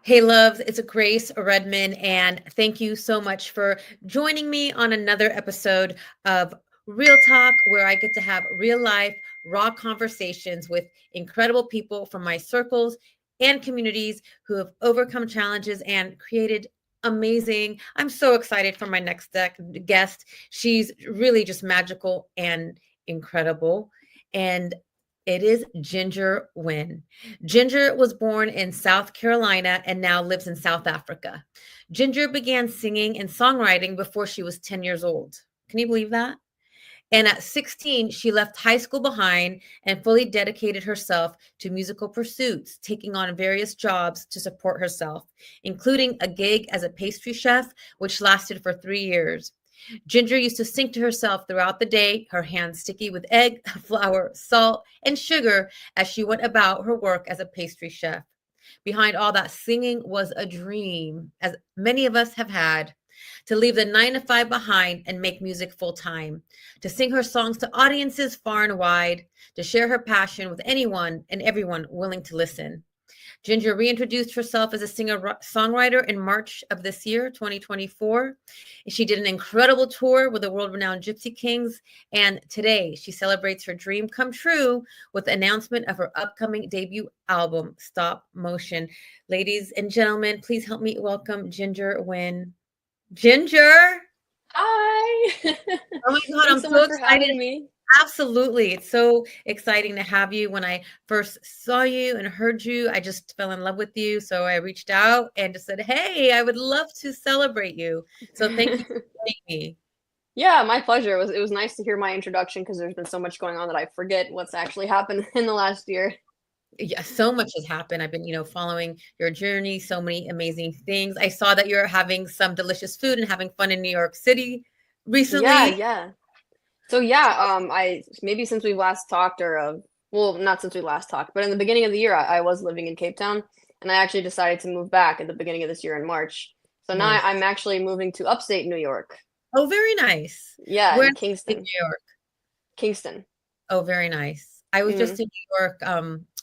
Hey, loves, it's Grace Redman, and thank you so much for joining me on another episode of Real Talk, where I get to have real life, raw conversations with incredible people from my circles and communities who have overcome challenges and created amazing. I'm so excited for my next guest. She's really just magical and incredible. And it is Ginger Winn. Ginger was born in South Carolina and now lives in South Africa. Ginger began singing and songwriting before she was 10 years old. Can you believe that? And at 16, she left high school behind and fully dedicated herself to musical pursuits, taking on various jobs to support herself, including a gig as a pastry chef, which lasted for 3 years. Ginger used to sing to herself throughout the day, her hands sticky with egg, flour, salt, and sugar as she went about her work as a pastry chef. Behind all that singing was a dream, as many of us have had, to leave the 9 to 5 behind and make music full time, to sing her songs to audiences far and wide, to share her passion with anyone and everyone willing to listen. Ginger reintroduced herself as a singer-songwriter in March of this year, 2024. She did an incredible tour with the world-renowned Gypsy Kings, and today she celebrates her dream come true with the announcement of her upcoming debut album, Stop Motion. Ladies and gentlemen, please help me welcome Ginger Winn. Ginger! Hi. Oh my God, I'm Thanks so so much for excited. having me. Absolutely. It's so exciting to have you. When I first saw you and heard you, I just fell in love with you. So I reached out and just said, hey, I would love to celebrate you. So thank you for joining me. Yeah, my pleasure. It was nice to hear my introduction because there's been so much going on that I forget what's actually happened in the last year. Yeah, so much has happened. I've been, following your journey, so many amazing things. I saw that you're having some delicious food and having fun in New York City Yeah, recently. yeah. So yeah, I maybe since we last talked well, not since we last talked, but in the beginning of the year I was living in Cape Town and I actually decided to move back at the beginning of this year in March. So now Nice. I'm actually moving to upstate New York. Oh, very nice. Yeah, Where in in Kingston. New York? Kingston. Oh, very nice. I was just Hmm. in New York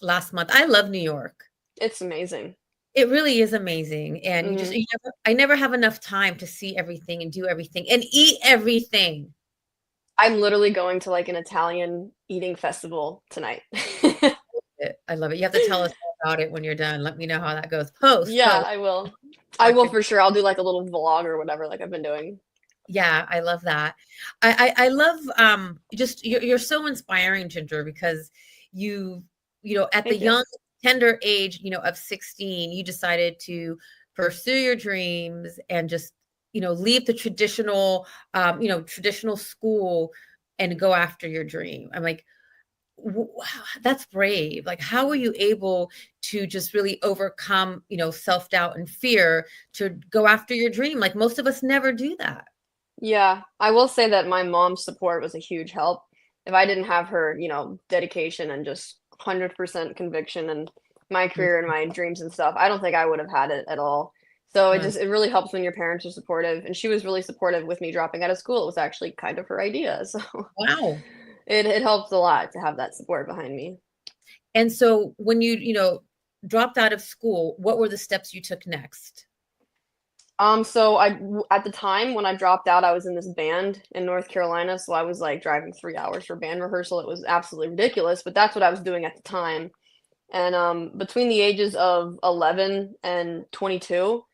last month. I love New York. It's amazing. It really is amazing, and Hmm. I never have enough time to see everything and do everything and eat everything. I'm literally going to like an Italian eating festival tonight. I love it. You have to tell us all about it when you're done. Let me know how that goes. Post, Yeah, post. I will. I I will could for sure. I'll do like a little vlog or whatever, like I've been doing. Yeah, I love that. I love, just you're so inspiring, Ginger, because you at the Thank you. young, tender age, of 16, you decided to pursue your dreams and just, leave the traditional school and go after your dream. I'm like, wow, that's brave. Like, how were you able to just really overcome, self-doubt and fear to go after your dream? Like most of us never do that. Yeah, I will say that my mom's support was a huge help. If I didn't have her, dedication and just 100% conviction and my career and my dreams and stuff, I don't think I would have had it at all. So Mm. it really helps when your parents are supportive, and she was really supportive with me dropping out of school. It was actually kind of her idea, so Wow. it helps a lot to have that support behind me. And so when dropped out of school, what were the steps you took next? So at the time when I dropped out, I was in this band in North Carolina, so I was like driving 3 hours for band rehearsal. It was absolutely ridiculous, but that's what I was doing at the time. And between the ages of 11 and 22,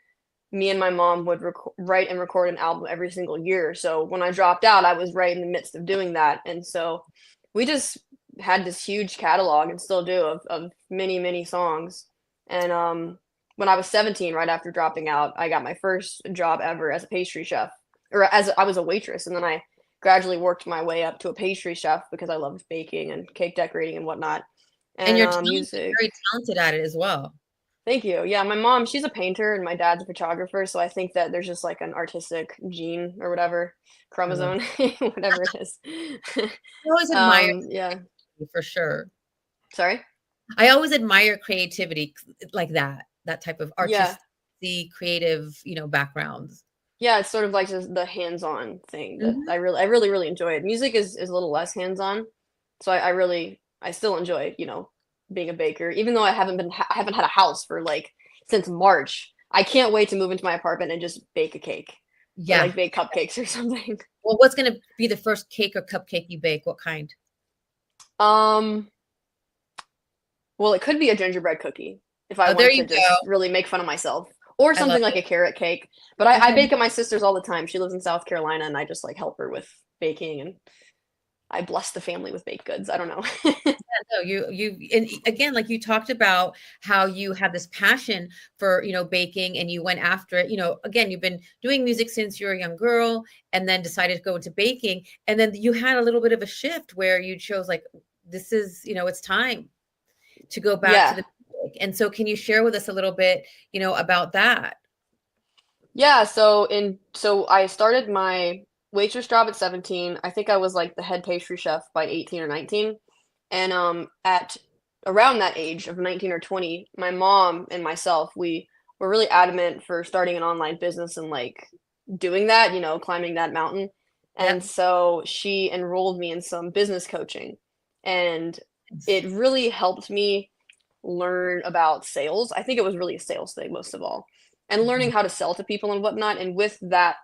me and my mom would write and record an album every single year. So when I dropped out, I was right in the midst of doing that, and so we just had this huge catalog and still do of many many songs. And when I was 17, right after dropping out, I got my first job ever as a pastry chef, or I was a waitress, and then I gradually worked my way up to a pastry chef because I loved baking and cake decorating and whatnot. And And you're talented, music. very talented at it as well. Thank you. Yeah, my mom, she's a painter and my dad's a photographer, so I think that there's just like an artistic gene or whatever, I love chromosome, whatever it is. I always admire Yeah. you for sure. Sorry? I always admire creativity like that type of Yeah. artistic, creative, backgrounds. Yeah, it's sort of like just the hands-on thing that Mhm. I really, really enjoy it. Music is a little less hands-on, so I still enjoy, being a baker, even though I haven't had a house for like since March. I can't wait to move into my apartment and just bake a cake or Yeah. like bake cupcakes or something. Well, what's gonna be the first cake or cupcake you bake? What kind? Um, well, it could be a gingerbread cookie if I Oh, there want you to go. just really make fun of myself, or I love something like a it. carrot cake. But I Okay. bake at my sister's all the time. She lives in South Carolina, and I just like help her with baking, and I bless the family with baked goods. I don't know. No, and again, like you talked about how you have this passion for, baking and you went after it. Again, you've been doing music since you were a young girl and then decided to go into baking. And then you had a little bit of a shift where you chose like, this is, it's time to go back to Yeah. the music. And so can you share with us a little bit, about that? Yeah, so I started my waitress job at 17. I think I was like the head pastry chef by 18 or 19. And at around that age of 19 or 20, my mom and myself, we were really adamant for starting an online business and like doing that, climbing that mountain. And Yep. so she enrolled me in some business coaching. And it really helped me learn about sales. I think it was really a sales thing most of all, and learning Mhm. how to sell to people and whatnot. And with that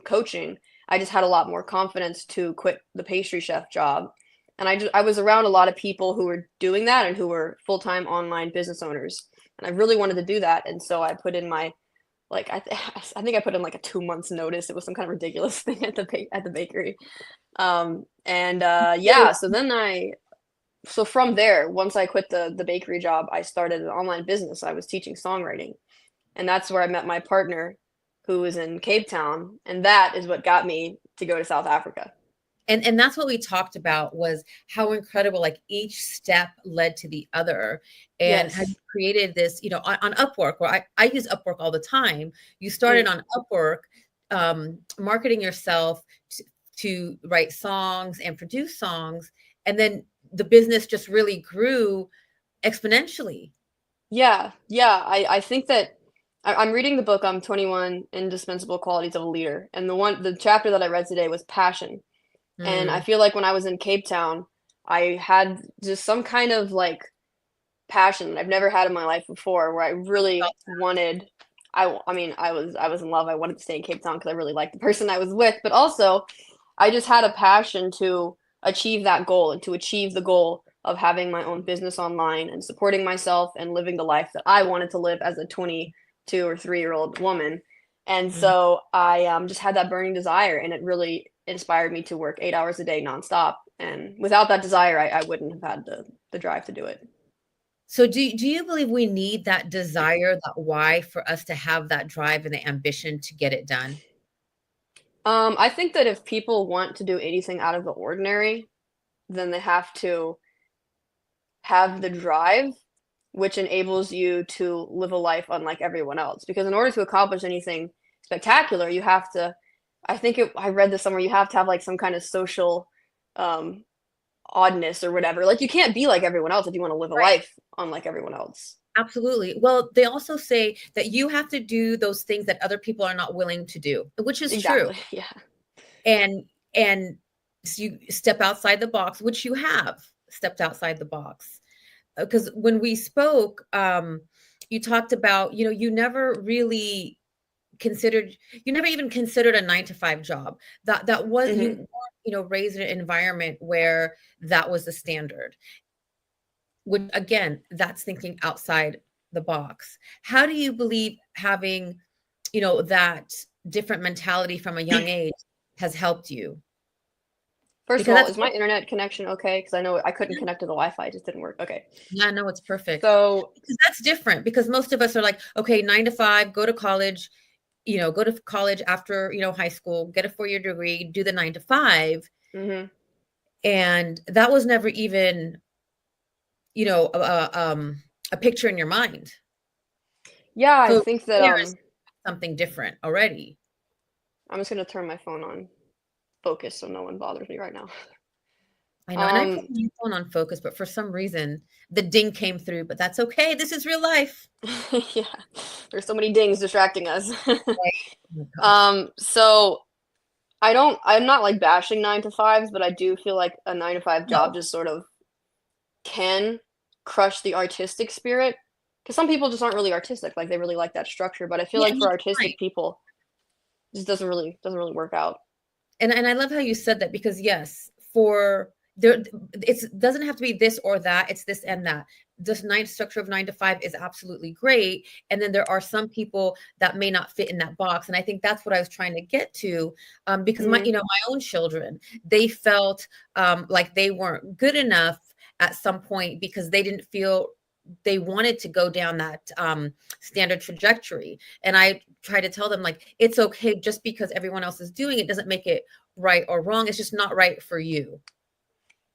coaching, I just had a lot more confidence to quit the pastry chef job. And I was around a lot of people who were doing that and who were full-time online business owners. And I really wanted to do that. And so I put in my like I think I put in like a 2 months notice. It was some kind of ridiculous thing at the bakery. And yeah, so from there, once I quit the bakery job, I started an online business. I was teaching songwriting, and that's where I met my partner, who was in Cape Town, and that is what got me to go to South Africa. And that's what we talked about was how incredible like each step led to the other and how you Yes. created this, on Upwork, where I use Upwork all the time. You started Mm. on Upwork, marketing yourself to write songs and produce songs, and then the business just really grew exponentially. Yeah, yeah. I think that I'm reading the book 21 Indispensable Qualities of a Leader, and the chapter that I read today was passion. And I Mm, feel like when I was in Cape Town, I had just some kind of like passion that I've never had in my life before, where I really wanted. I mean, I was in love. I wanted to stay in Cape Town because I really liked the person I was with, but also I just had a passion to achieve that goal and to achieve the goal of having my own business online and supporting myself and living the life that I wanted to live as a 22 or 3-year-old woman. And mm. so I just had that burning desire, and it really inspired me to work 8 hours a day nonstop. And without that desire, I wouldn't have had the drive to do it. So do you believe we need that desire, that why for us to have that drive and the ambition to get it done? I think that if people want to do anything out of the ordinary, then they have to have the drive, which enables you to live a life unlike everyone else. Because in order to accomplish anything spectacular, you have to, I read this somewhere, you have to have like some kind of social um, oddness or whatever. Like you can't be like everyone else if you want to live a Right. life unlike everyone else. Absolutely. Well, they also say that you have to do those things that other people are not willing to do, which is true. Exactly. Yeah. And so you step outside the box, which you have stepped outside the box. Because when we spoke, you talked about, you never really considered, you never even considered a 9 to 5 job. That was you Hmm. weren't, raised in an environment where that was the standard. Which again, that's thinking outside the box. How do you believe having, that different mentality from a young age has helped you? First of Because all, that's is my internet connection okay? Because I know I couldn't connect to the Wi-Fi, it just didn't work. Okay. yeah, no, it's perfect. So, Because that's different because most of us are like, okay, 9 to 5, go to college, go to college after, high school, get a 4-year degree, do the 9 to 5. mhm. And that was never even, a picture in your mind. Yeah, I So think that there's something different already. I'm just gonna turn my phone on focus so no one bothers me right now. I know, and I put Um, my phone on focus, but for some reason, the ding came through, but that's okay, this is real life. yeah, there's so many dings distracting us. Right. Oh my gosh. So I'm not like bashing 9 to 5s, but I do feel like a 9 to 5 No. job just sort of can crush the artistic spirit. because some people just aren't really artistic, like they really like that structure. But I feel Yeah, like and for that's fine. artistic people, it just doesn't really work out. And I love how you said that because yes, for there it's doesn't have to be this or that, it's this and that. This nine structure of 9 to 5 is absolutely great. And then there are some people that may not fit in that box. And I think that's what I was trying to get to. Because my, Hmm. you know, my own children, they felt like they weren't good enough at some point because they didn't feel they wanted to go down that standard trajectory. And I try to tell them like it's okay just because everyone else is doing it doesn't make it right or wrong. It's just not right for you.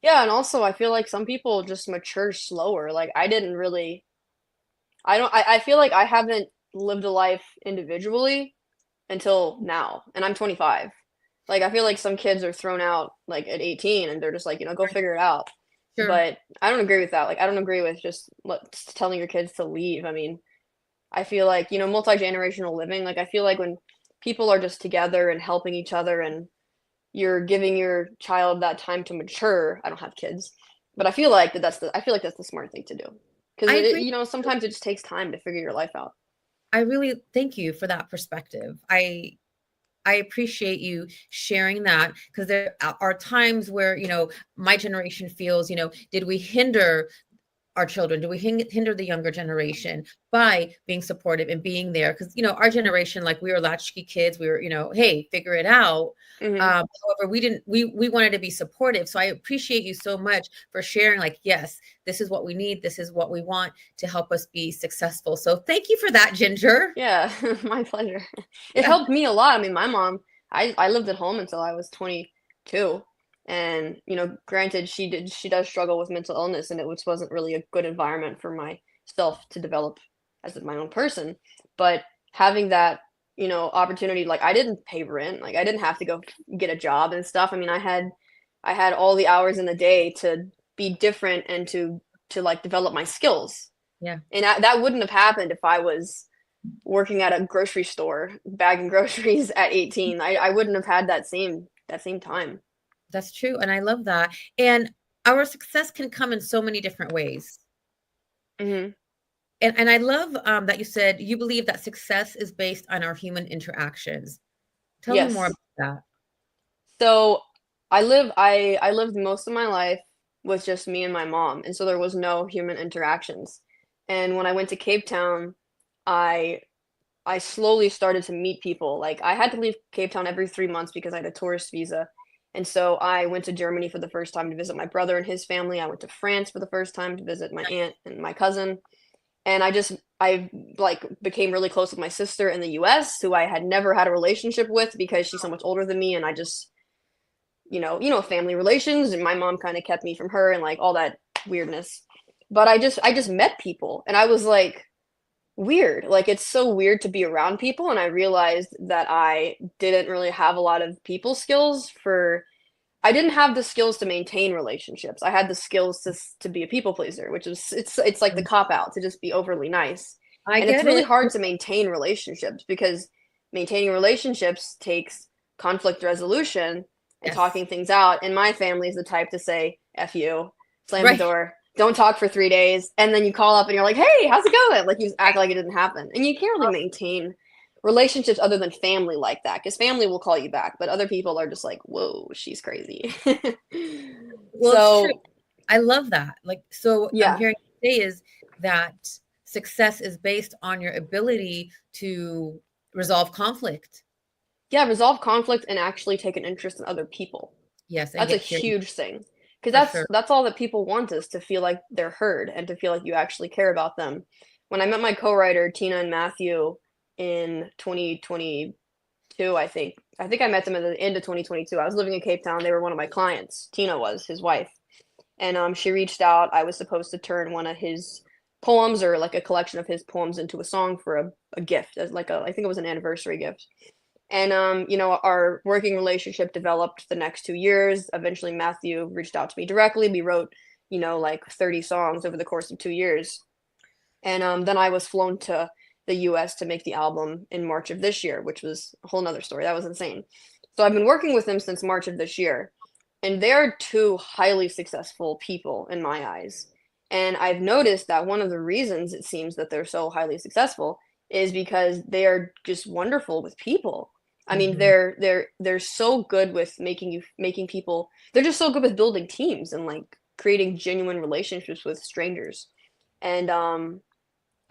Yeah, and also I feel like some people just mature slower. Like I didn't really, I don't, I feel like I haven't lived a life individually until now, and I'm 25. Like I feel like some kids are thrown out like at 18 and they're just like, go figure it out. Sure. But I don't agree with that. Like I don't agree with just telling your kids to leave. I mean, I feel like, multi-generational living, like I feel like when people are just together and helping each other and you're giving your child that time to mature. I don't have kids, but I feel like that's the smart thing to do. Because I agree. sometimes it just takes time to figure your life out. I really thank you for that perspective. I appreciate you sharing that because there are times where, my generation feels, did we hinder our children? Do we hinder the younger generation by being supportive and being there? Because our generation, like we were latchkey kids, we were, hey, figure it out. Hmm. However, we didn't. We wanted to be supportive. So I appreciate you so much for sharing. Like, yes, this is what we need. This is what we want to help us be successful. So thank you for that, Ginger. Yeah, my pleasure. It Yeah. helped me a lot. I mean, my mom, I lived at home until I was 22. And, granted, she does struggle with mental illness, and wasn't really a good environment for myself to develop as my own person. But having that, opportunity, like I didn't pay rent, like I didn't have to go get a job and stuff. I mean, I had all the hours in the day to be different and to like develop my skills. Yeah. And that wouldn't have happened if I was working at a grocery store bagging groceries at 18. I wouldn't have had that same time. That's true. And I love that. And our success can come in so many different ways. Hmm. And I love that you said you believe that success is based on our human interactions. Tell me more Yes. about that. So I lived most of my life with just me and my mom, and so there was no human interactions. And when I went to Cape Town, I I slowly started to meet people. Like I had to leave Cape Town every 3 months because I had a tourist visa. And so I went to Germany for the first time to visit my brother and his family. I went to France for the first time to visit my aunt and my cousin. And I like became really close with my sister in the US, who I had never had a relationship with because she's so much older than me. And I just, family relations, and my mom kind of kept me from her and like all that weirdness. But I just met people and I was like, weird. Like it's so weird to be around people, and I realized that I didn't really have a lot of people skills for I didn't have the skills to maintain relationships. I had the skills to be a people pleaser, which is it's like the cop out to just be overly nice. I And it's get really it. hard to maintain relationships because maintaining relationships takes conflict resolution and Yes. talking things out. And my family is the type to say F you, slam the Right. door, don't talk for 3 days, and then you call up and you're like, hey, how's it going? Like you just act like it didn't happen. And you can't really maintain relationships other than family like that, because family will call you back, but other people are just like, whoa, she's crazy. Well, it's true. So I love that. Like, so what I'm yeah. hearing you say is that success is based on your ability to resolve conflict. Yeah, resolve conflict and actually take an interest in other people. Yes, and That's a get curious huge thing. Because for that's sure. that's all that people want, is to feel like they're heard and to feel like you actually care about them. When I met my co-writer Tina and Matthew in 2022, I think I met them at the end of 2022. I was living in Cape Town. They were one of my clients. Tina was his wife. And she reached out. I was supposed to turn one of his poems, or like a collection of his poems, into a song for a gift, as like I think it was an anniversary gift. And our working relationship developed the next 2 years. Eventually, Matthew reached out to me directly. We wrote, like 30 songs over the course of 2 years. And then I was flown to the US to make the album in March of this year, which was a whole nother story. That was insane. So I've been working with them since March of this year. And they're two highly successful people in my eyes. And I've noticed that one of the reasons it seems that they're so highly successful is because they are just wonderful with people. I mean, Mhm. they're so good with making people. They're just so good with building teams and like creating genuine relationships with strangers. And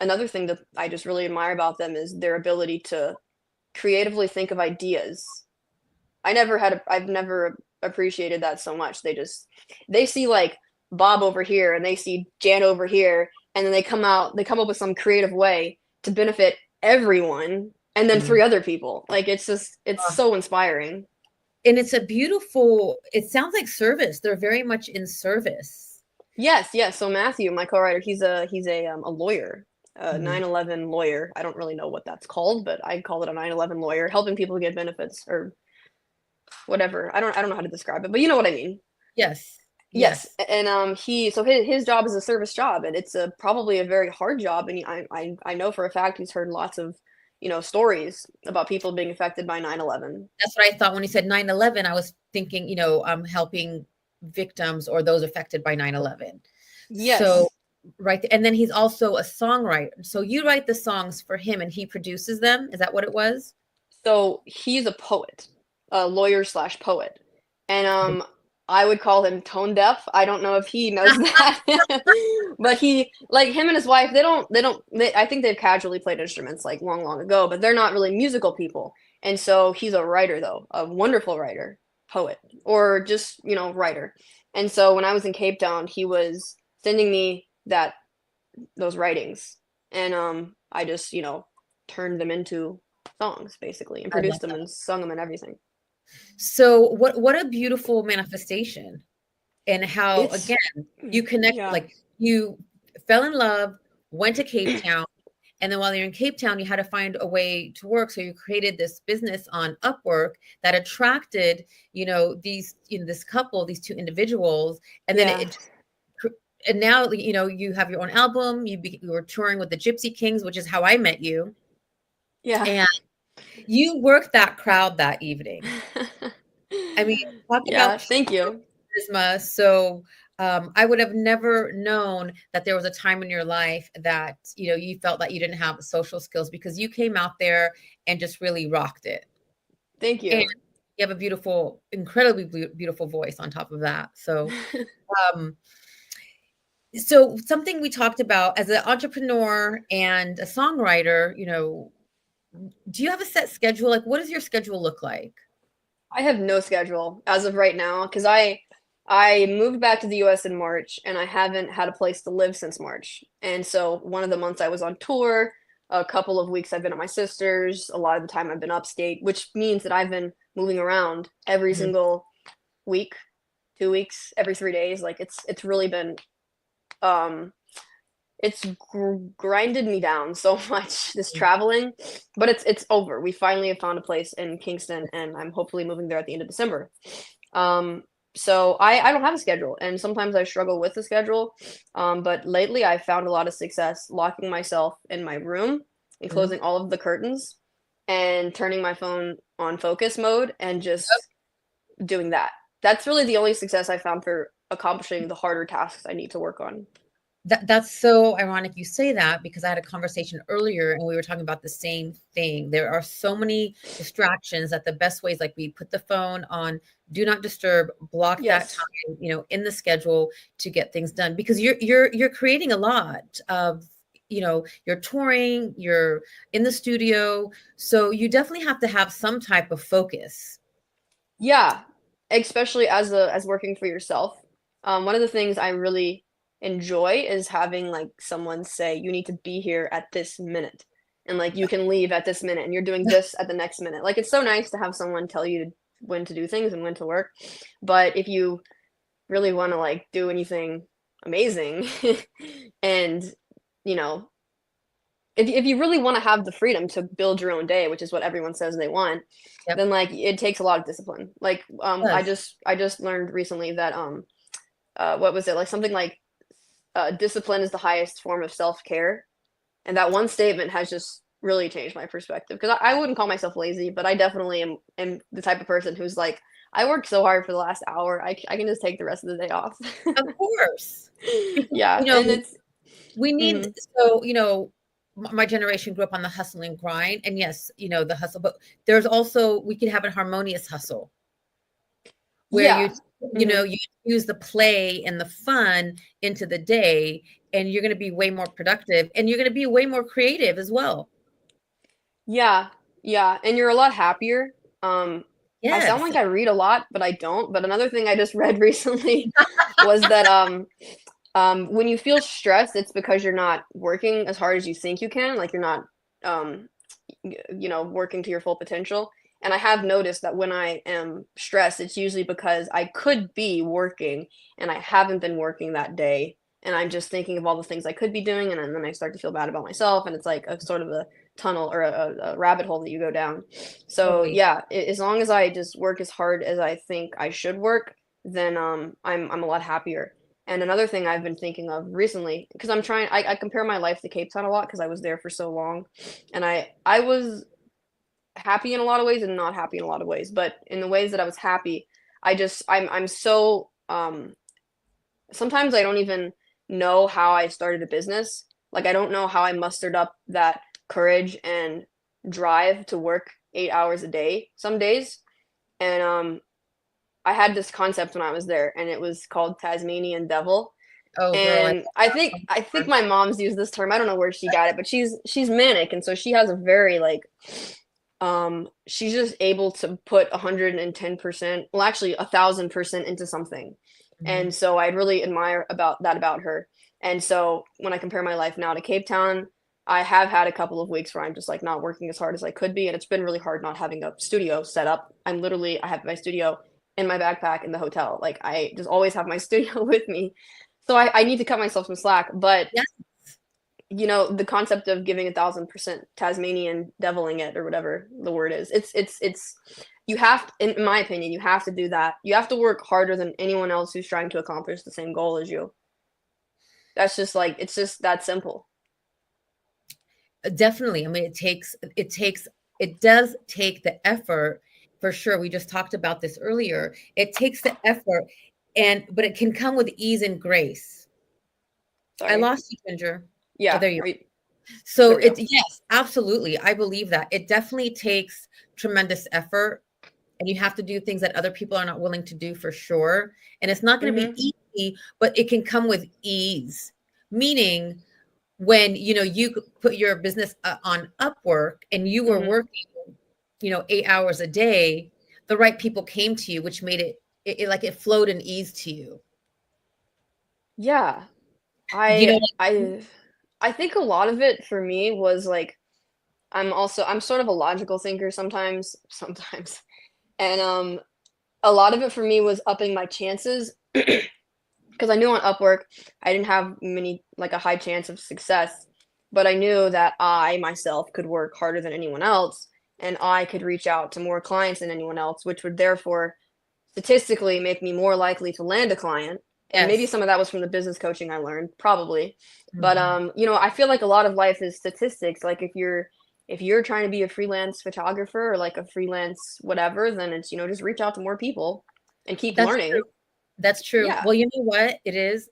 another thing that I just really admire about them is their ability to creatively think of ideas. I've never appreciated that so much. They see like Bob over here and they see Jan over here, and then they come up with some creative way to benefit everyone and then Mm. three other people. Like it's Ah, so inspiring. and it's a beautiful, it sounds like service. They're very much in service. Yes, yes. So Matthew, my co-writer, he's a lawyer, a Mhm. 9/11 lawyer. I don't really know what that's called, but I call it a 9/11 lawyer, helping people get benefits or whatever. I don't know how to describe it, but you know what I mean. Yes. Yes, Yes. and his job is a service job, and it's a probably a very hard job. And I know for a fact he's heard lots of, stories about people being affected by 9/11. That's what I thought when you said 9/11. I was thinking, helping victims or those affected by 9/11. So, Yes, right. And then he's also a songwriter. So you write the songs for him and he produces them. Is that what it was? so he's a poet, a lawyer slash poet, and I would call him tone deaf. I don't know if he knows that, but he like him and his wife. I think they've casually played instruments like long, long ago, but they're not really musical people. And so he's a writer though, a wonderful writer, poet, or just writer. And so when I was in Cape Town, he was sending me those writings, and I just turned them into songs basically and I love produced them that. and sung them and everything. So what a beautiful manifestation, and how It's again you connect, yeah. like you fell in love, went to Cape Town, and then while you're in Cape Town, you had to find a way to work. So you created this business on Upwork that attracted, this couple, these two individuals, and then Yeah. it just and now you have your own album. You were touring with the Gypsy Kings, which is how I met you, Yeah. and you worked that crowd that evening. I mean, talk about Yeah, thank you. charisma. So I would have never known that there was a time in your life that you felt that you didn't have social skills, because you came out there and just really rocked it. Thank And you. you have a beautiful, incredibly beautiful voice on top of that. Um, so something we talked about as an entrepreneur and a songwriter, do you have a set schedule? Like, what does your schedule look like? I have no schedule as of right now because I moved back to the US in March and I haven't had a place to live since March. And so one of the months I was on tour, a couple of weeks I've been at my sister's, a lot of the time I've been upstate, which means that I've been moving around every Mhm. single week, 2 weeks, every 3 days. Like it's really been um it's grinded me down so much, this traveling, but it's over. We finally have found a place in Kingston, and I'm hopefully moving there at the end of December. Um, so I don't have a schedule, and sometimes I struggle with the schedule. But lately I've found a lot of success locking myself in my room and Mhm. closing all of the curtains and turning my phone on focus mode and just doing that. That's really the only success I found for accomplishing the harder tasks I need to work on. That's so ironic you say that, because I had a conversation earlier and we were talking about the same thing. There are so many distractions that the best way is, like, we put the phone on do not disturb, block that Yes. time, in the schedule to get things done, because you're creating a lot of, you're touring, you're in the studio, so you definitely have to have some type of focus. Yeah, especially as working for yourself. One of the things I really enjoy is having like someone say, "You need to be here at this minute," and like you can leave at this minute, and you're doing this at the next minute. Like it's so nice to have someone tell you when to do things and when to work. But if you really want to like do anything amazing, and you know if you really want to have the freedom to build your own day, which is what everyone says they want, Yep. then like it takes a lot of discipline. Like Yes. I just learned recently that what was it like something like discipline is the highest form of self care, and that one statement has just really changed my perspective because I wouldn't call myself lazy, but I definitely am the type of person who's like I worked so hard for the last hour. I can just take the rest of the day off. Of course. Because, Yeah, and it's we need, mhm. so, my generation grew up on the hustle and grind. And yes, the hustle, but there's also, we can have a harmonious hustle where Yeah. Mhm. you use the play and the fun into the day, and you're going to be way more productive, and you're going to be way more creative as well. Yeah. Yeah, and you're a lot happier. Um, I sound Yes. like I read a lot, but I don't. But another thing I just read recently was that when you feel stressed, it's because you're not working as hard as you think you can. Like you're not, um, working to your full potential. And I have noticed that when I am stressed, it's usually because I could be working and I haven't been working that day. And I'm just thinking of all the things I could be doing. And then I start to feel bad about myself. And it's like a sort of a tunnel or a rabbit hole that you go down. So, Totally. yeah, as long as I just work as hard as I think I should work, then I'm a lot happier. And another thing I've been thinking of recently, because I compare my life to Cape Town a lot because I was there for so long, and I was happy in a lot of ways and not happy in a lot of ways. But in the ways that I was happy, I'm so sometimes I don't even know how I started a business. Like I don't know how I mustered up that courage and drive to work 8 hours a day some days. And I had this concept when I was there, and it was called Tasmanian Devil. Oh, girl, I And I love think that I think song. my mom's used this term. I don't know where she got it, but she's manic, and so she has a very like she's just able to put 110%, well actually 1,000% into something. Mhm. And so I really admire about her. And so when I compare my life now to Cape Town, I have had a couple of weeks where I'm just like not working as hard as I could be, and it's been really hard not having a studio set up. I have my studio in my backpack in the hotel. Like I just always have my studio with me. So I need to cut myself some slack, but Yes, the concept of giving 1,000% Tasmanian deviling it or whatever the word is. It's you have, in my opinion, you have to do that. You have to work harder than anyone else who's trying to accomplish the same goal as you. That's just like it's just that simple. definitely. I mean, it does take the effort for sure. We just talked about this earlier. It takes the effort, but it can come with ease and grace. I Sorry. lost you, Ginger. Oh, Yeah. there you Are you, there So we go. yes, absolutely. I believe that. It definitely takes tremendous effort, and you have to do things that other people are not willing to do for sure. And it's not going to be Mm-hmm. easy, but it can come with ease. Meaning when, you put your business on Upwork and you were Mm-hmm. working, 8 hours a day, the right people came to you, which made it like it flowed and ease to you. Yeah. You know, I I I think a lot of it for me was like I'm sort of a logical thinker sometimes. And a lot of it for me was upping my chances because I knew on Upwork I didn't have many like a high chance of success, but I knew that I myself could work harder than anyone else and I could reach out to more clients than anyone else, which would therefore statistically make me more likely to land a client. And maybe yes. some of that was from the business coaching I learned, probably. But Mhm. I feel like a lot of life is statistics. Like if you're trying to be a freelance photographer or like a freelance whatever, then it's just reach out to more people and keep That's true. learning. That's true. Yeah. Well, you know what it is?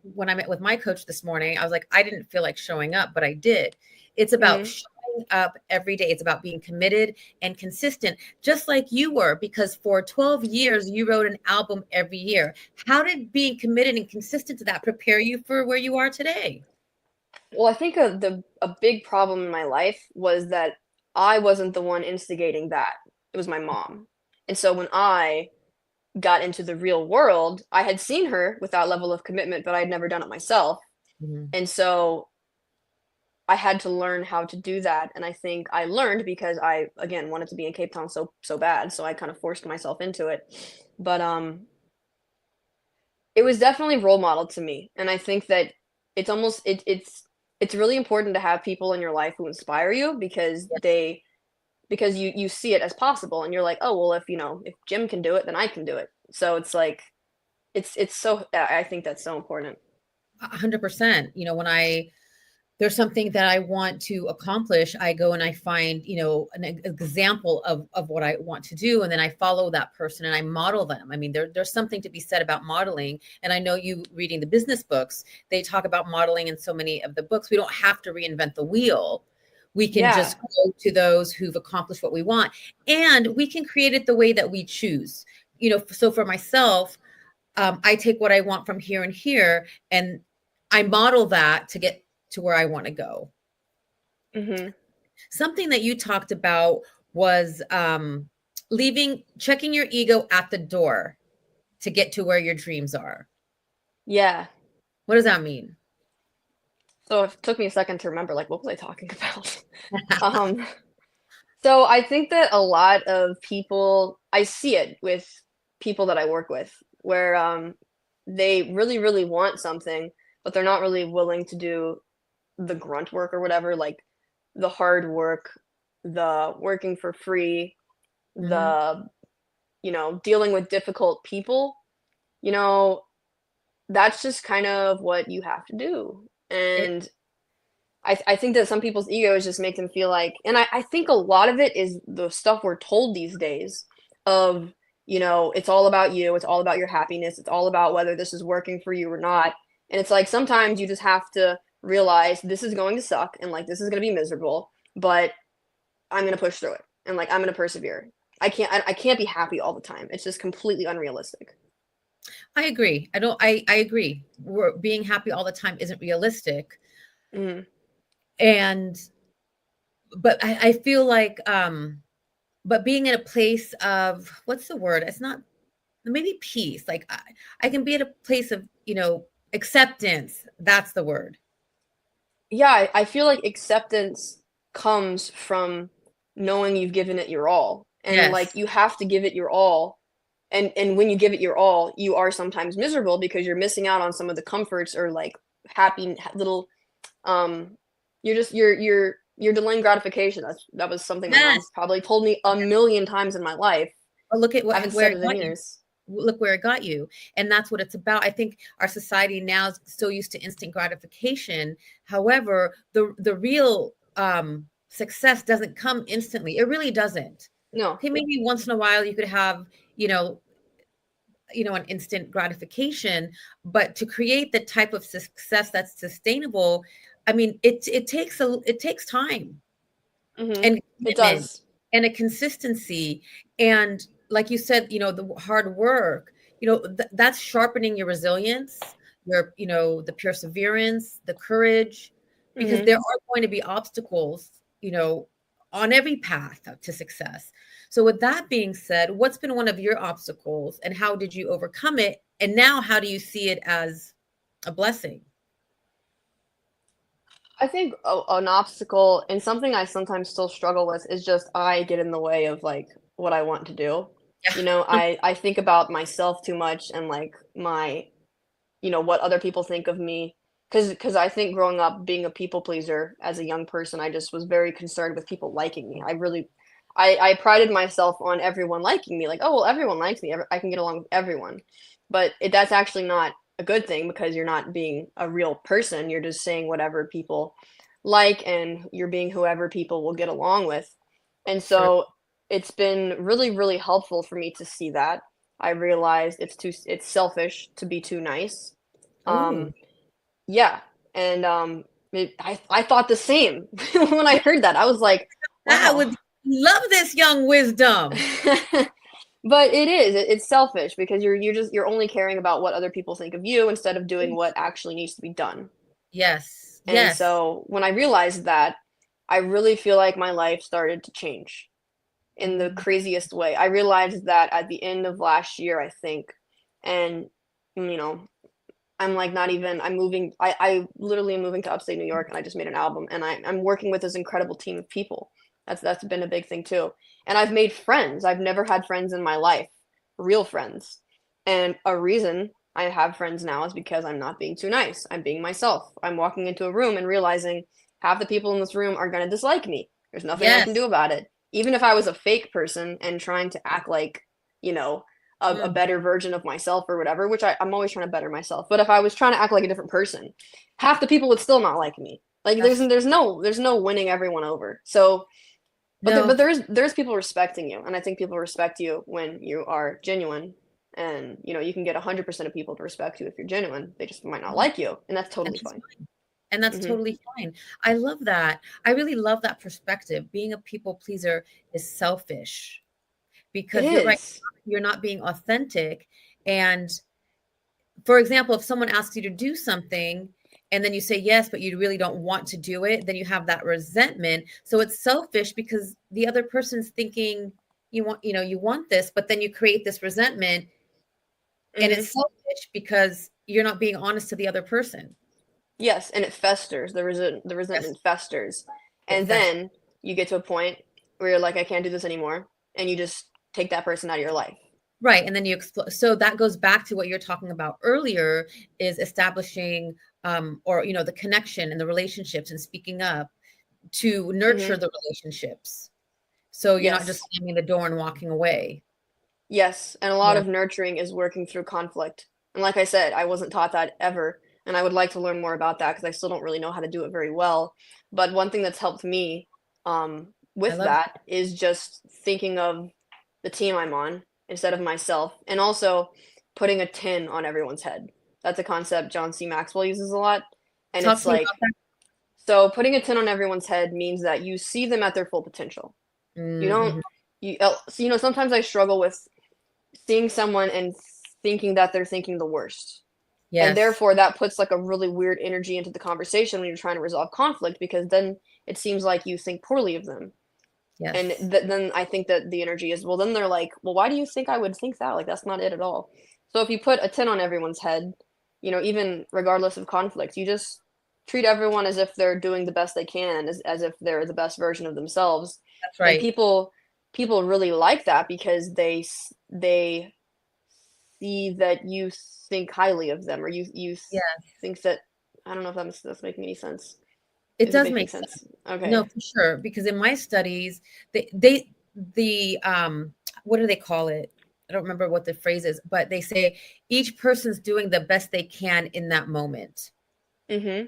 When I met with my coach this morning, I was like, I didn't feel like showing up, but I did. It's about Mhm. showing up every day. It's about being committed and consistent, just like you were, because for 12 years, you wrote an album every year. How did being committed and consistent to that prepare you for where you are today? Well, I think a big problem in my life was that I wasn't the one instigating that. It was my mom. And so when I got into the real world, I had seen her with that level of commitment, but I'd never done it myself. Mhm. And so I had to learn how to do that. And I think I learned because I again wanted to be in Cape Town so bad. So I kind of forced myself into it. But it was definitely role model to me. And I think that it's really important to have people in your life who inspire you because Yes, you see it as possible and you're like, oh well if Jim can do it, then I can do it. So it's like I think that's so important. 100%. When there's something that I want to accomplish, I go and I find, an example of what I want to do, and then I follow that person and I model them. I mean, there's something to be said about modeling. And I know you reading the business books, they talk about modeling in so many of the books. We don't have to reinvent the wheel. We can Yeah. just go to those who've accomplished what we want, and we can create it the way that we choose. So for myself, I take what I want from here and here, and I model that to get to where I want to go. Mhm. Something that you talked about was checking your ego at the door to get to where your dreams are. Yeah. What does that mean? So it took me a second to remember, like, what was I talking about? Um, so I think that a lot of people, I see it with people that I work with, where they really, really want something, but they're not really willing to do the grunt work or whatever, like the hard work, the working for free, Hmm. the, dealing with difficult people, you know, that's just kind of what you have to do. It, And I think that some people's egos just make them feel like, and I think a lot of it is the stuff we're told these days of, it's all about you, it's all about your happiness, it's all about whether this is working for you or not. And it's like sometimes you just have to realize this is going to suck and like this is going to be miserable, but I'm going to push through it and like I'm going to persevere. I can't be happy all the time. It's just completely unrealistic. I agree. I agree. Being happy all the time isn't realistic. Mhm. And, but I feel like, but being in a place of, what's the word? It's not, maybe peace. Like I can be at a place of, acceptance. That's the word. Yeah, I feel like acceptance comes from knowing you've given it your all, and, like, Yes. you have to give it your all, and when you give it your all, you are sometimes miserable because you're missing out on some of the comforts or, like, happy little, um you're delaying gratification. That was something my mom's Yes. probably told me a million times in my life. But look at I haven't where said it it in got you. years. Look where it got you. And that's what it's about. I think our society now is so used to instant gratification. However, the real success doesn't come instantly. It really doesn't. No. Okay, maybe once in a while you could have, an instant gratification, but to create the type of success that's sustainable, I mean, it takes time Mhm. and It commitment does. and a consistency. And like you said, the hard work, that's sharpening your resilience, the perseverance, the courage, because Mhm. there are going to be obstacles, on every path to success. So with that being said, what's been one of your obstacles and how did you overcome it? And now how do you see it as a blessing? I think an obstacle and something I sometimes still struggle with is just I get in the way of like what I want to do. Yeah. I think about myself too much and like my, what other people think of me. Because I think growing up being a people pleaser as a young person, I just was very concerned with people liking me. I prided myself on everyone liking me. Like, oh well, everyone likes me. I can get along with everyone, but that's actually not a good thing because you're not being a real person. You're just saying whatever people like, and you're being whoever people will get along with. And True. so it's been really, really helpful for me to see that. I realized it's selfish to be too nice. Oh, Yeah, and I thought the same when I heard that. I was like, I wow. would love this young wisdom. But it's selfish because you're only caring about what other people think of you instead of doing what actually needs to be done. Yes, And yes. so when I realized that, I really feel like my life started to change in the Mm, craziest way. I realized that at the end of last year, I think, and you know, I'm like not even I'm moving I literally am moving to upstate New York and I just made an album and I'm working with this incredible team of people. That's been a big thing too. And I've made friends. I've never had friends in my life, real friends. And a reason I have friends now is because I'm not being too nice. I'm being myself. I'm walking into a room and realizing half the people in this room are going to dislike me. There's nothing I can yes. do about it. Even if I was a fake person and trying to act like, you know, a Mm, better version of myself or whatever, which I'm always trying to better myself. But if I was trying to act like a different person, half the people would still not like me. Like That's there's no winning everyone over. So no, but there's people respecting you, and I think people respect you when you are genuine. And you can get 100% of people to respect you if you're genuine. They just might not like you, and that's and totally that's fine. and that's Hmm. totally fine. I love that. I really love that perspective. Being a people pleaser is selfish It because you're right. is. You're not being authentic. And for example, if someone asks you to do something and then you say yes, but you really don't want to do it, then you have that resentment. So it's selfish because the other person's thinking you want this, but then you create this resentment, and Hmm. it's selfish because you're not being honest to the other person. Yes, and it festers. The Yes, resentment festers, it and festers. then you get to a point where you're like, I can't do this anymore, and you just take that person out of your life. Right, and then you explore. So that goes back to what you're talking about earlier, is establishing or the connection and the relationships and speaking up to nurture Hmm. the relationships. So you're not just Yes. slamming the door and walking away. Yes, and a lot Yeah, of nurturing is working through conflict. And like I said, I wasn't taught that ever, and I would like to learn more about that because I still don't really know how to do it very well. But one thing that's helped me I with love that is just thinking of the team I'm on instead of myself, and also putting a tin on everyone's head. That's a concept John C. Maxwell uses a lot, and talk it's to me about like, that. so putting a tin on everyone's head means that you see them at their full potential. You don't Mhm. so, sometimes I struggle with seeing someone and thinking that they're thinking the worst. And Yes, therefore, that puts like a really weird energy into the conversation when you're trying to resolve conflict because then it seems like you think poorly of them. And yes, then I think that the energy is, well, then they're like, well, why do you think I would think that? Like, that's not it at all. So if you put a tin on everyone's head, even regardless of conflict, you just treat everyone as if they're doing the best they can, as if they're the best version of themselves. that's And right. people really like that because they see that you think highly of them, or you Yeah, think that, I don't know if that's making any sense. it Is it does making make sense. sense? No, Okay. for sure. Because in my studies, they the what do they call it? I don't remember what the phrase is, but they say each person's doing the best they can in that moment. Mm-hmm.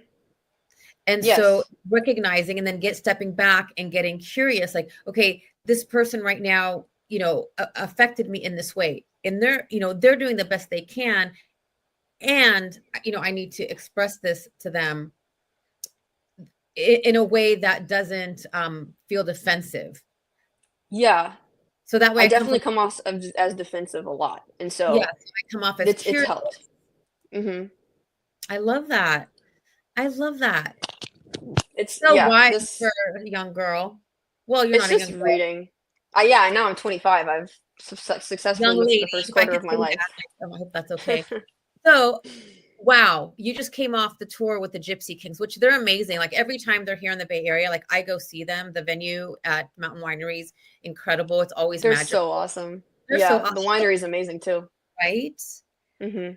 And so Yes. recognizing and then stepping back and getting curious, like, okay, this person right now, affected me in this way. And they're doing the best they can. And, I need to express this to them in a way that doesn't feel defensive. Yeah. So that way I I come definitely from, come off as defensive a lot, and yes, so I come off as it's curious. helped. Mm-hmm. I love that. I love that. It's So yeah. wise for This a young girl. Well, you're it's not a just young girl, reading. Yeah. I know I'm 25. I've successfully young lived lady, the first if I quarter could of my say life. that. I hope that's okay. So, wow, you just came off the tour with the Gypsy Kings, which they're amazing. Like every time they're here in the Bay Area, like I go see them. The venue at Mountain Wineries, incredible. It's always They're magical. so awesome. They're so Yeah, awesome, the winery is amazing too. right? Mm-hmm.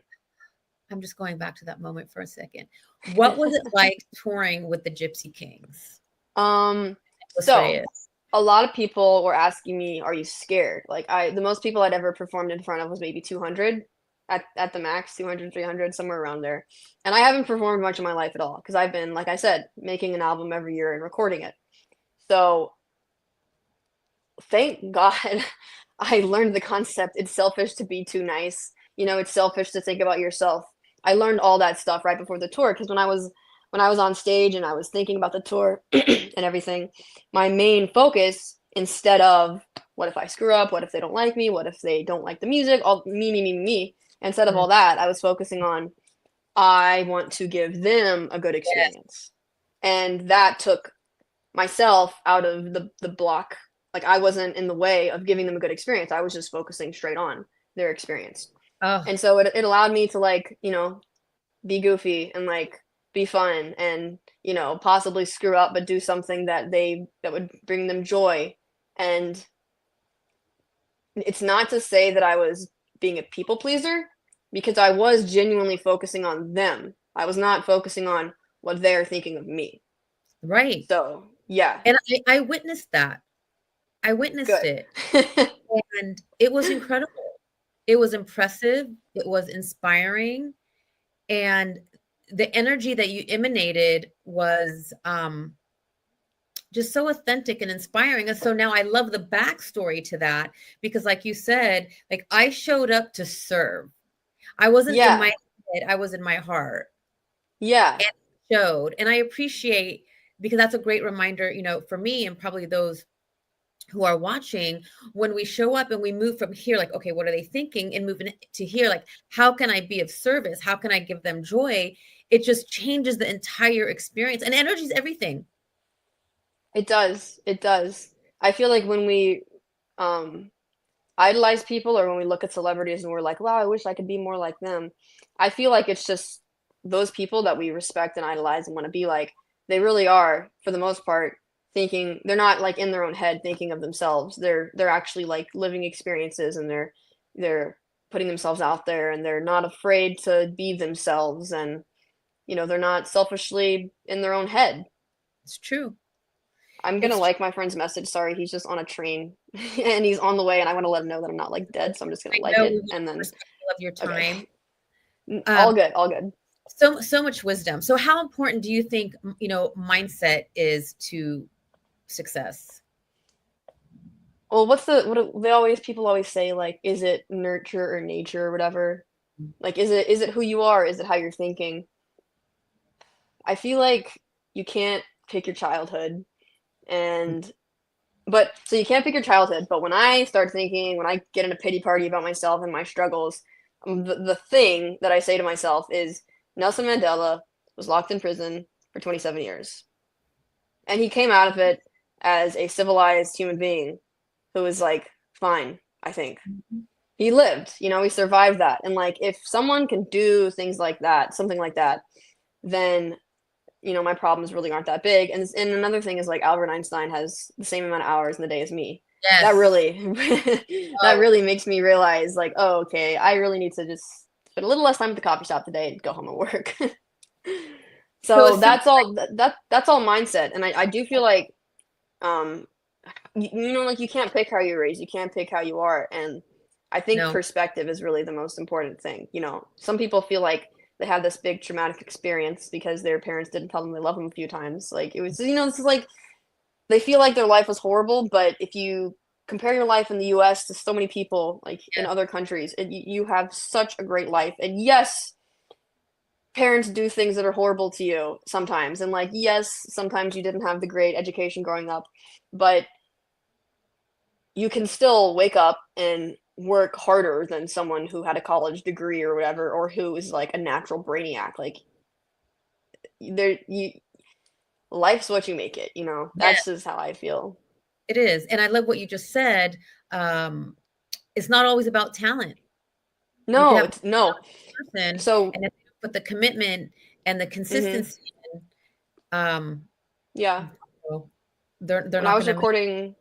I'm just going back to that moment for a second. What was it like touring with the Gypsy Kings? Los So Reyes. a lot of people were asking me, "Are you scared?" Like the most people I'd ever performed in front of was maybe 200 at the max, 200, 300, somewhere around there. And I haven't performed much in my life at all because I've been, like I said, making an album every year and recording it. So thank God I learned the concept. It's selfish to be too nice. It's selfish to think about yourself. I learned all that stuff right before the tour because when I was on stage and I was thinking about the tour and everything, my main focus, instead of what if I screw up, what if they don't like me, what if they don't like the music, all me, me, me, me. Instead of Mm, all that, I was focusing on, I want to give them a good yes. experience. And that took myself out of the block. Like I wasn't in the way of giving them a good experience. I was just focusing straight on their experience. Oh, And so it allowed me to like, be goofy and like be fun and, possibly screw up but do something that would bring them joy. And it's not to say that I was being a people pleaser because I was genuinely focusing on them. I was not focusing on what they're thinking of me. right. So, yeah, And I witnessed that. I witnessed good. it, and it was incredible. It was impressive. It was inspiring, and the energy that you emanated was just so authentic and inspiring. And so now I love the backstory to that, because like you said, like I showed up to serve. I wasn't in my Yeah. head, I was in my heart, Yeah. and it showed. And I appreciate, because that's a great reminder, for me and probably those who are watching, when we show up and we move from here, like, okay, what are they thinking? And moving to here, like, how can I be of service? How can I give them joy? It just changes the entire experience. And energy is everything. It does. It does. I feel like when we um idolize people, or when we look at celebrities and we're like, wow, I wish I could be more like them. I feel like it's just those people that we respect and idolize and want to be like, they really are, for the most part, thinking they're not like in their own head thinking of themselves. They're actually like living experiences, and they're putting themselves out there, and they're not afraid to be themselves, and they're not selfishly in their own head. It's true. I'm gonna It's like my friend's message. Sorry, he's just on a train and he's on the way, and I want to let him know that I'm not like dead, so I'm just gonna I like know, it we and are then respectful of your time. okay. All good, all good. So much wisdom. So how important do you think, mindset is to success? Well, what people always say, like, is it nurture or nature or whatever? Like, is it who you are? Is it how you're thinking? I feel like you can't pick your childhood, and but so you can't pick your childhood. But when I start thinking, when I get in a pity party about myself and my struggles, the thing that I say to myself is Nelson Mandela was locked in prison for 27 years, and he came out of it as a civilized human being who was like fine. I think Mhm. he lived. He survived that, and like if someone can do things like that, something like that, then my problems really aren't that big. And another thing is like Albert Einstein has the same amount of hours in the day as me. That Yes. really that Oh, really makes me realize like, oh, okay, I really need to just spend a little less time at the coffee shop today and go home and work. so So it seems that's all that's all mindset. And I do feel like um like you can't pick how you're raised, you can't pick how you are. And I think no. perspective is really the most important thing. Some people feel like they have this big traumatic experience because their parents didn't tell them they love them a few times. Like it was, this is like they feel like their life was horrible. But if you compare your life in the US to so many people like in Yes. other countries, you have such a great life. And yes, parents do things that are horrible to you sometimes. And like, yes, sometimes you didn't have the great education growing up, but you can still wake up and work harder than someone who had a college degree or whatever, or who is like a natural brainiac. Like there, you life's what you make it. That's Yes, just how I feel. it is. And I love what you just said. Um, it's not always about talent. You could No, have it's no. a person, So, and if you put the commitment and the mhm, consistency in, um, yeah. well, they're When I not was gonna. recording,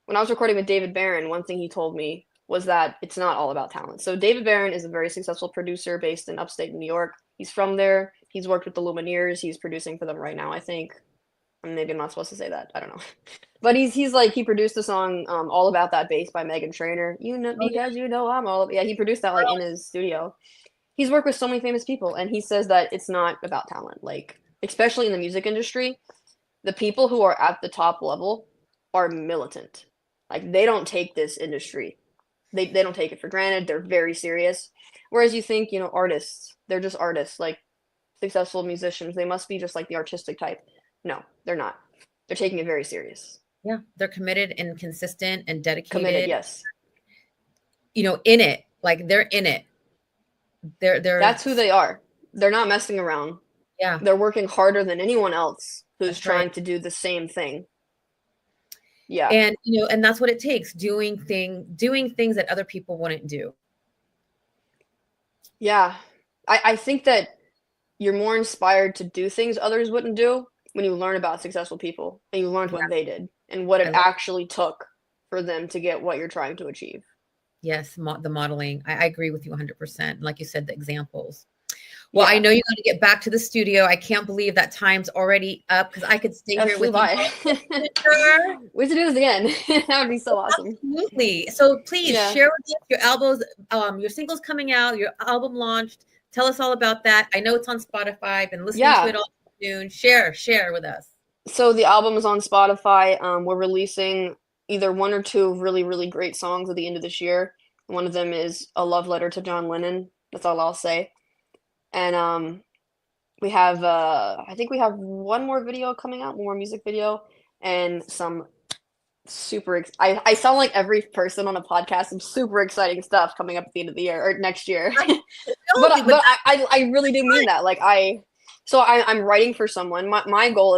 when I was recording with David Barron, one thing he told me was that it's not all about talent. So David Barron is a very successful producer based in upstate New York. He's from there. He's worked with the Lumineers. He's producing for them right now, I think. Maybe I'm not supposed to say that. I don't know. But he's like he produced the song "All About That Bass" by Megan Trainor. Oh yeah, Because I'm all yeah. He produced that like in his studio. He's worked with so many famous people, and he says that it's not about talent. Like especially in the music industry, the people who are at the top level are militant. Like they don't take this industry. They don't take it for granted. They're very serious. Whereas you think artists, they're just artists. Like successful musicians, they must be just like the artistic type. No, they're not. They're taking it very serious. yeah. They're committed and consistent and Committed, dedicated. yes. In it, like they're in it. They're That's who they are. They're not messing around. yeah, They're working harder than anyone else who's that's right. trying to do the same thing. Yeah. And and that's what it takes, doing things that other people wouldn't do. Yeah. I think that you're more inspired to do things others wouldn't do when you learn about successful people and you learned Yeah, what they did and what I it love. actually took for them to get what you're trying to achieve. Yes, the modeling. I agree with you 100%. Like you said, the examples. Well, I Yeah. know you got to get back to the studio. I can't believe that time's already up, because I could stay That here flew with you by. all day, sister. We should do this again. That would be so awesome. Absolutely. So please Yeah. share with us your albums, your singles coming out, your album launched. Tell us all about that. I know it's on Spotify. I've been listening to Yeah. it all June. Share with us. So the album is on Spotify. We're releasing either one or two really, really great songs at the end of this year. One of them is a love letter to John Lennon. That's all I'll say. And we have I think we have one more video coming out, one more music video, and some I sound like every person on a podcast, some super exciting stuff coming up at the end of the year or next year. I but told you, but I really do mean that. Like I'm writing for someone. My goal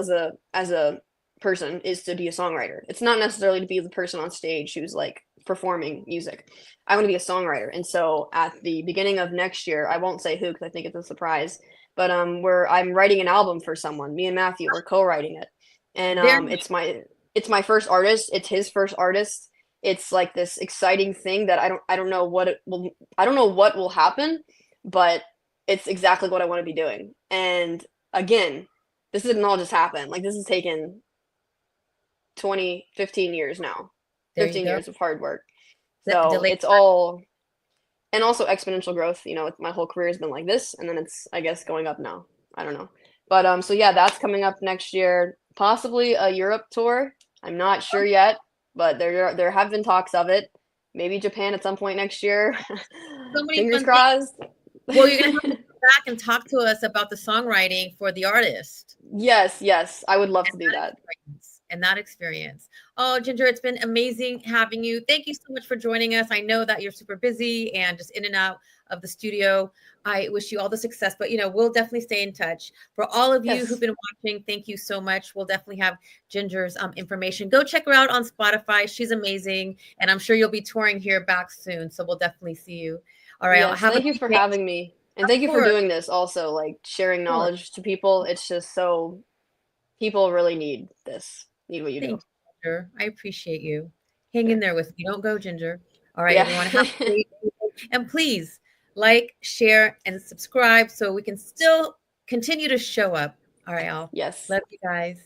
as a person is to be a songwriter. It's not necessarily to be the person on stage who's like performing music. I want to be a songwriter. And so at the beginning of next year, I won't say who because I think it's a surprise, but where I'm writing an album for someone. Me and Matthew are co-writing it. And there. it's my first artist. It's his first artist. It's like this exciting thing that I don't know what it will I don't know what will happen, but it's exactly what I want to be doing. And again, this didn't all just happen. Like this has taken 15 years now. There you 15 go. years of hard work. So Delay. it's all and also exponential growth. You know, my whole career has been like this, and then it's I guess going up now. I don't know. But so yeah, that's coming up next year. Possibly a Europe tour. I'm not sure yet, but there have been talks of it. Maybe Japan at some point next year. So many Fingers fun things. crossed. Well, you're gonna have to come back and talk to us about the songwriting for the artist. Yes, I would love to do that. And that experience. Oh, Ginger, it's been amazing having you. Thank you so much for joining us. I know that you're super busy and just in and out of the studio. I wish you all the success, but we'll definitely stay in touch. For all of you Yes. who've been watching, thank you so much. We'll definitely have Ginger's information. Go check her out on Spotify. She's amazing, and I'm sure you'll be touring here back soon. So we'll definitely see you. All right. Yes, thank you for having me. And thank you for doing this also, like sharing knowledge to people. It's just so people really need this. Need what you do. Ginger. I appreciate you. Hang in there with me. Don't go, Ginger. All right, Yeah. everyone. Have a great day. And please like, share, and subscribe so we can still continue to show up. All right, y'all. Yes. Love you guys.